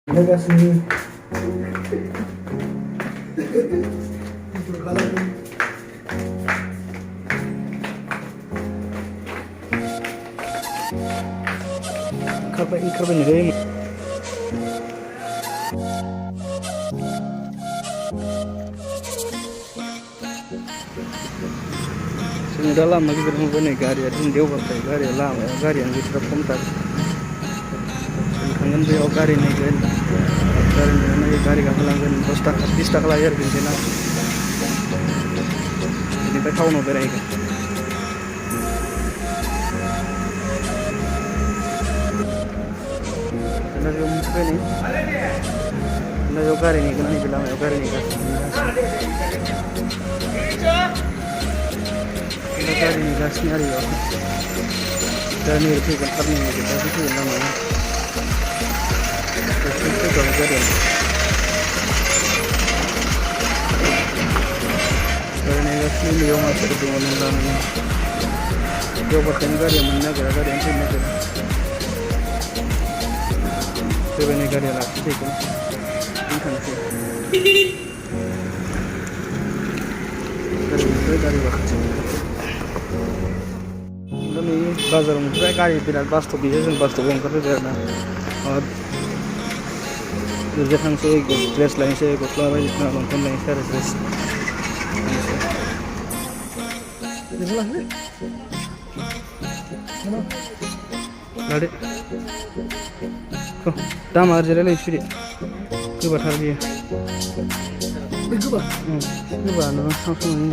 Terima kasih. Oंखारबाय नै जों दा लामा गिदिर नुबाय नै गारिया दिन देवबारखाय गारियानो गैथारा खमथार थांगोन बेयाव गारि नायगोन गारि गाखोलांगोन 10 थाखा 20 थाखा लायो आरो बेनिफ्राय टाउनाव बेरायहैगोन बेयाव मोनफैबाय नै बेयाव गारि नेगोन नैबे लामायाव गारि नेगासिनो आरो बेयाव दा नै फैगोन थाब नै फैगोन लामायाव गारिगासिनो बेयाव मानसिफोर दङ नों लानानै देवबारखायनो गारिया मोननो नागिरा गारियानो फैनो नागिरा फैबाय गारिया लाखिफैगोन थांसै गारि माखासे नै बाजाराव मोनफैबाय गारि बिराद बास्टप बियो जों बास्टपआव ओंखारफैबाय आरो ना ओरैजा थांसै ड्रेस लायनोसै गस्ला बायदिसिना लंपेन्ट लायनोसै आरो ड्रेस लादो दामा ओरैजा रायलायनोसै दे गोबाथार बियो गोबा नों सामसांनि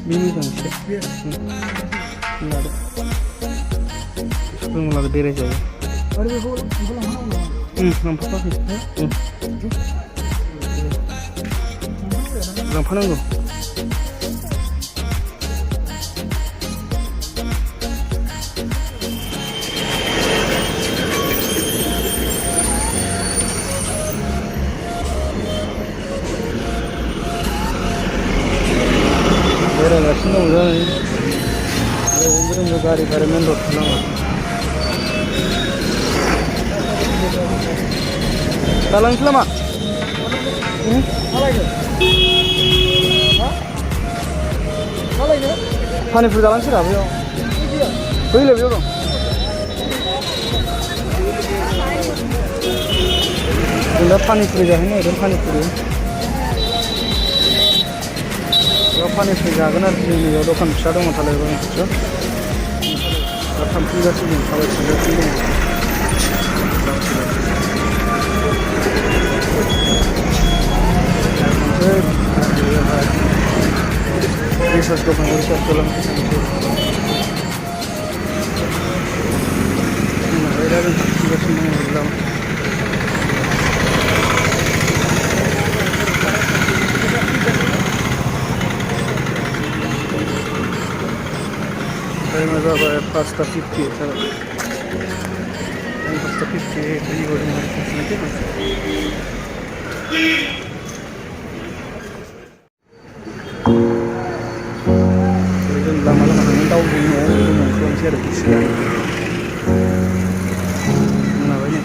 बे मोजांसो लादो लादो बेराय जायो लांफानांगौ बेरायगासिनो दं जों गारि मेन रड खालामो दालांसै लामा पानिफुर जालांसै रा बेयाव बैलाय बेयाव दं जों दा पानिफुरि जाहैनो नागिरदों पानिफुरि जागोन आरो जोंनि बेयाव दखान फिसा दङ थालायबाय खाथियाव दा थांफिनगासिनो जों थाबायफिनगासिनो दङ रिसार्ज दखान रिसार्ज खालामनो दा जों थांफिनगासिनो दङ टाइमा जाबाय 5:50 जाबाय 5:50 लामा थांनानै दाउनि न'आव खालामसै आरो मोनाबाय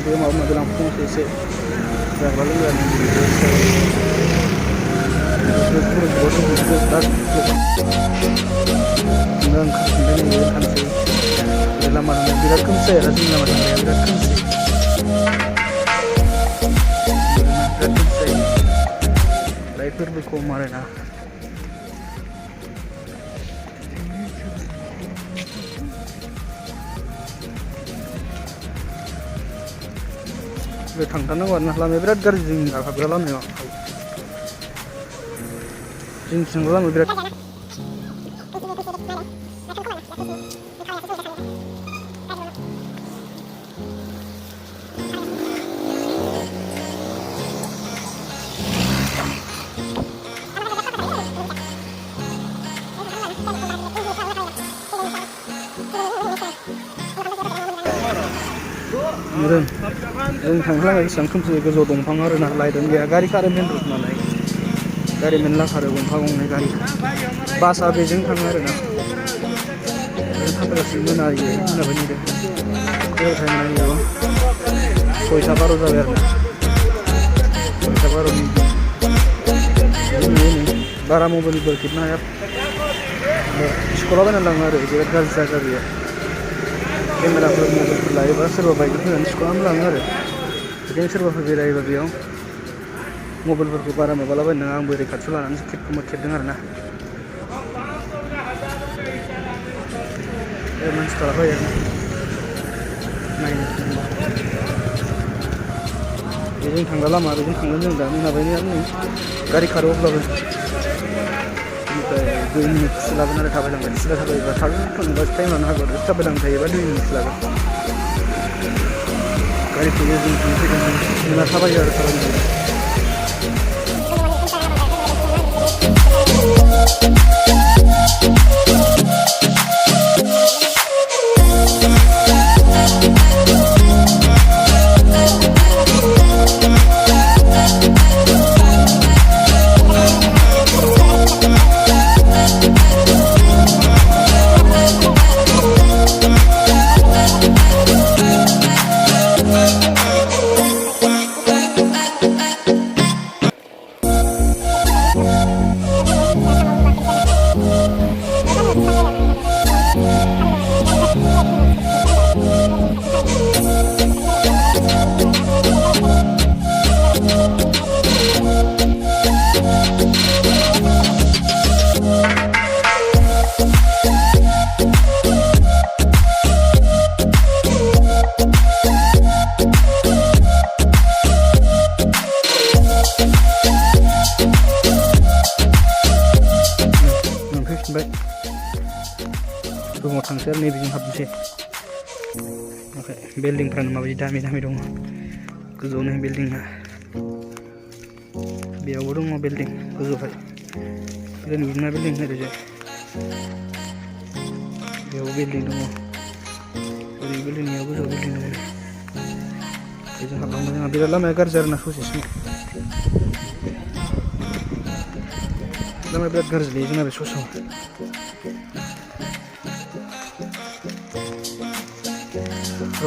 dia mau bilang fungsi sih yang lalu yang bे थांथारनांगौ आरो ना लामाया बिराद गाज्रि जोंनि हाबग्रा लामायाव जोंनिथिं लामाया बिराद जों थांनाय बेसेबां खोमसि गोजौ दंफां आरोना लाइटआनो गैया गारि खारो मेन रड नालाय गारि मेरला खारो गंफा गंनै गारि बासआ बेजों थाङो आरोना थांगासिनो मोनायो मोनाबाय नेदों टाइम नायो 6:12 जाबाय आरोना 6:12 बारा मबाइलबो खेबनो हाया सिख'लाबायना लाङो आरो बिराद गाज्रि जायगा बेयो केमेराफोर मबाइलफोर लायोबा सोरबा बाइकजों फैनानै सिख'नानै लाङो आरो बिदिनो सोरबाफोर बेरायोबा बेयाव मबाइलफोरखौ बारा माबालाबायनो नाङा आंबो ओरै खाथियाव लानानैसो खेबदों आरोना मानसिफ्रा फैयो नायनो बेजों थांग्रा लामा बेजों थांगोन जों दा मोनाबायनो नै गारि खारो अब्लाबो ओमफ्राय 2 मिनिटसो लागोन आरो थाबायलांबाय सिदा थाबायोबा थांबा टाइम लानो हागौ थाबायलांबाय थायोबा 2 मिनिटसो लागोन गारिखौबो जों थांनो फैदों मोना थाबायो आरो थाबायनांगौ रुमाव थांसै आरो नैबेजों हाबनोसै बिल्डिंफ्रानो माबायदि दामि दङ गोजौनो बिल्डिंआ बेयावबो दङ बिल्डिं गोजौहाय नुना बिल्डिं ओरैजाय बेयाव बिल्डिं दङ ओरै बिल्डिंनियाव गोजौ बिल्डिं दङ बेजों हाबलांनो जोंहा बिराद लामाया गाज्रि आरोना ससेसिम लामाया बिराद गाज्रि जोंना बे ससेयाव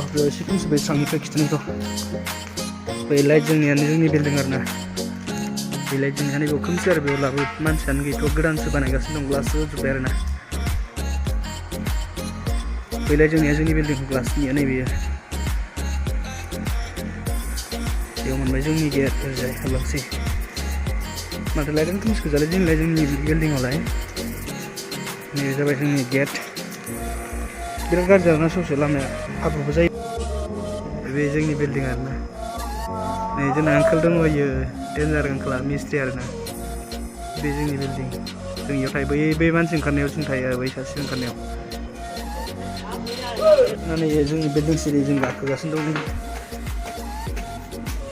बेयाव एसे खोमसि बेसेबांनिफ्राय खिथानायखौ बै लाइट जोंनियानो जोंनि बिल्डिं आरोना बे लाइट जोंनियानो बेयाव खोमसि आरो बेयाव लाबो मानसियानो गैथ' गोदानसो बानायगासिनो दं ग्लास होजोब्बाय आरोना बै लाइट जोंनिया जोंनि बिल्डिं ग्लासनिया नैबेयो बेयाव मोनबाय जोंनि गेट ओरैजाय हाबलांसै माथो लाइटआनो खोमसि गोजालै जोंनि बिल्डिंआवलाय नैबे जाबाय जोंनि गेट बिराद गाज्रि आरोना ससे लामाया हाब्रुबो जायो बे जोंनि बिल्डिं आरोना नै जोंना आंकोल दङ इयो डेन्जार आंकोला मिस्ट्रि आरोना बे जोंनि बिल्डिं जों इयाव थायो बै मानसि ओंखारनायाव जों थायो बै सासे ओंखारनायाव नै जोंनि बिल्डिं सिरि जों गाखोगासिनो दं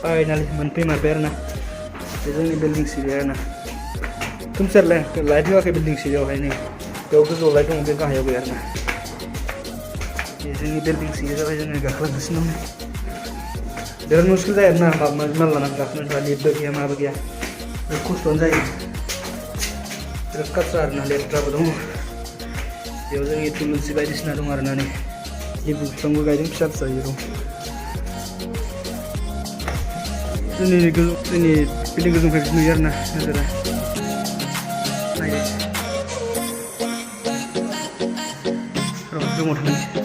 फाइनालि मोनफैमारबाय आरोना बे जोंनि बिल्डिं सिरि आरोना खोमसि आरोलाय लाइट होआखै बिल्डिं सिरियावहाय नै बेयाव गोजौआव लाइट दङ बे गाहायाव गैया आरोना जोंनि बिल्डिं सिङाव जाबाय जोङो गाखोलांगासिनो दं बिराद मुस्किल जायो आरोना माल लानानै गाखोनो लिफ्टबो गैया माबो गैया बिराद खस्थ'आनो जायो बिराद काट्रा आरोना लेथ्राबो दङ बेयाव जोंनि थुलुंसि बायदिसिना दं आरोना नै लेबु बिफांबो गायदों फिसा फिसा दं जोंनि बिल्डिं गोजौनिफ्राय बिदि नुयो आरोना नोजोरा नायदो रुमाव थांनोसै